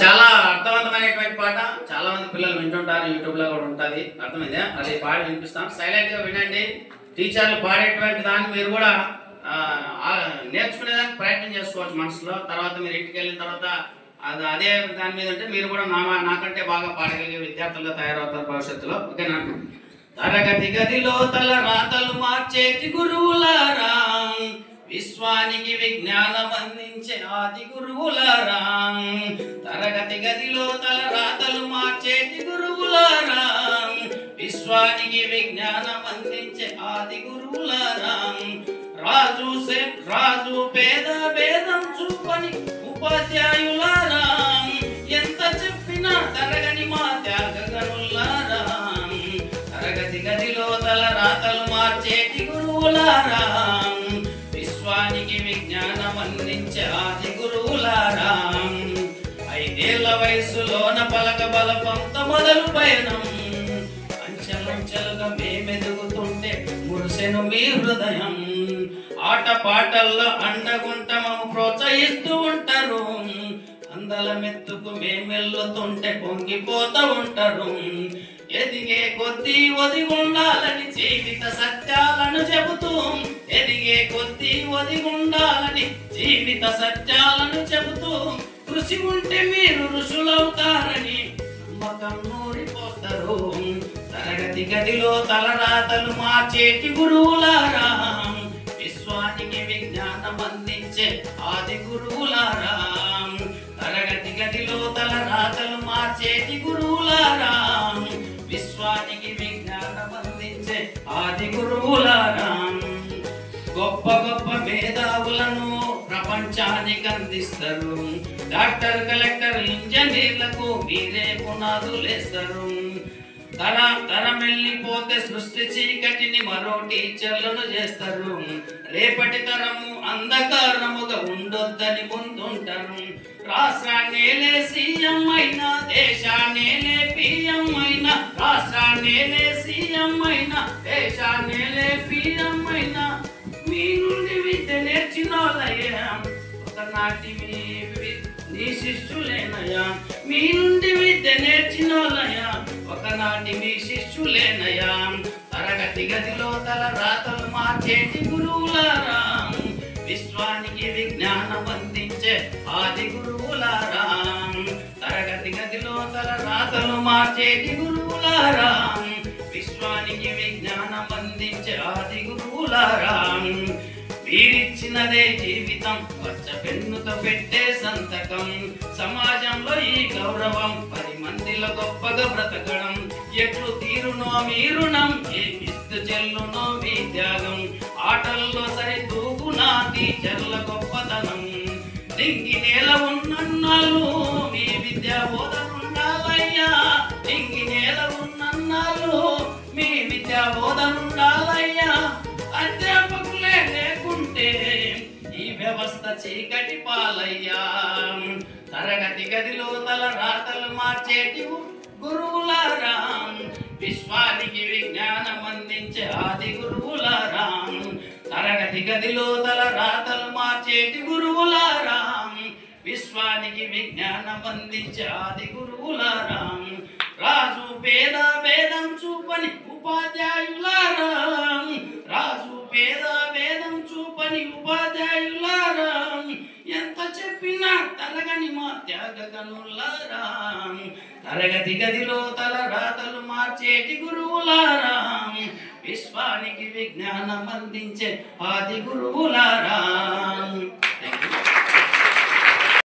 చాలా అర్థవంతమైనటువంటి పాట. చాలా మంది పిల్లలు వింటుంటారు, యూట్యూబ్లో కూడా ఉంటుంది. అర్థమైందా? అది పాడి వినిపిస్తాం, సైలెంట్గా వినండి. టీచర్లు పాడేటువంటి దాన్ని మీరు కూడా నేర్చుకునేదానికి ప్రయత్నం చేసుకోవచ్చు మనసులో. తర్వాత మీరు ఇంటికి వెళ్ళిన తర్వాత అదే దాని మీద ఉంటే మీరు కూడా నాకంటే బాగా పాడగలిగే విద్యార్థులుగా తయారవుతారు భవిష్యత్తులో. ఓకేనా? తరగతి గదిలో తల రాతలు మార్చేటి గురువులారా, విశ్వానికి విజ్ఞానం అందించే ఆది గురువులారా. తరగతి గదిలో తల రాతలు మార్చేటి గురువులారా, విశ్వానికి విజ్ఞానం అందించే ఆది గురువులారా. రాజు పేద భేదం చూపని ఉపాధ్యాయులారా, ఎంత చెప్పినా తరగని మా త్యాగగనులారా. తరగతి గదిలో తల రాతలు మార్చేటి గురువులారా, విశ్వానికి విజ్ఞానం అందించే ఆది గురువులారా. 5 ఏళ్ల వయసులోన పలక బలపంత మొదలు పయనం, అంచెలంచెలుగా మేమెదుగుతుంటే మురిసెను మీ హృదయం. ఆట పాటల్లో అండగుంటము ప్రోత్సహిస్తూ ఉంటారు, అందల మెత్తుకు మేమెల్లుతుంటే పొంగిపోతూ ఉంటారు. ఎదిగే కొద్దీ ఒదిగుండాలని జీవిత సత్యాలను చెబుతూ, ఎదిగే కొద్దీ ఒదిగుండాలని జీవిత సత్యాలను చెబుతూ, కృషి ఉంటే మీరు ఋషులవుతారని నమ్మకం నూరిపోస్తారు. తరగతి గదిలో తలరాతలు మార్చేటి గురువులారా, విశ్వానికి విజ్ఞానం అందించే ఆది గురువులారా. తరగతి గదిలో తలరాతలు మార్చేటి గురువులారా, విశ్వానికి విజ్ఞానం అందించే ఆది గురువులారా. గొప్ప గొప్ప మేధావులను ప్రపంచానికి అందిస్తారు, డాక్టర్ కలెక్టర్ ఇంజనీర్లకు మీరే పునాదులేస్తారు. తరమెల్లిపోతే సృష్టి చీకటిని మరో టీచర్లను చేస్తారు. రేపటి తరము అంధకారముగా ఉండొద్దని ముందుంటారు. రాష్ట్రాన్నేలే సీఎం అయినా, దేశాన్నేలే పిఎం అయినా, రాష్ట్రాన్నేలే సీఎం అయినా, దేశాన్నేలే పిఎం అయినా, మీ నుండి విద్య నేర్చినోళ్ళయ్యా ఒకనాటి నీ శిష్యులేనయ్యా. మీ నుండి విద్య నేర్చినోళ్ళయ్యా ఒకనాటి మీ శిష్యులేనయ్యా. తరగతి గదిలో తల రాతలు మార్చేటి గురువులారా, విశ్వానికి విజ్ఞానం అందించే ఆది గురువులారా. తరగతి గదిలో తల రాతలు మార్చేటి గురువులారా, విశ్వానికి విజ్ఞానం అందించే ఆది గురువులారా. వీరిచ్చినదే జీవితం, పచ్చ పెన్నుతో పెట్టే సంతకం, సమాజంలో ఈ గౌరవం, 10 మందిలో గొప్పగా బ్రతకడం. ఎట్లు తీరునో మీ రుణం, ఏమిస్తూ చెల్లునో మీ త్యాగం, ఆటల్లో సరితూగునా టీచర్ల గొప్పతనం. నింగి నేల ఉన్నన్నాళ్ళు మీ విద్యా బోధనుండాలయ్యా, నింగి నేల ఉన్నన్నాళ్ళు మీ విద్యా బోధనుండాలయ్యా. అధ్యాపకులే లేకుంటే ఈ వ్యవస్థ చీకటి పాలయ్యా. తరగతి గదిలో తల రాతలు మార్చేటి గురువులారా, విశ్వానికి విజ్ఞానం అందించే ఆది గురువులారా. తరగతి గదిలో తల రాతలు మార్చేటి గురువులారా, విశ్వానికి విజ్ఞానం అందించే ఆది గురువులారా. రాజు పేద భేదం చూపని ఉపాధ్యాయులారా, రాజు పేద భేదం చూపని ఉపాధ్యాయులారా, ఎంత చెప్పినా తరగని మా త్యాగగనులారా. తరగతి గదిలో తల రాతలు మార్చేటి గురువులారా, విశ్వానికి విజ్ఞానం అందించే ఆది గురువులారా.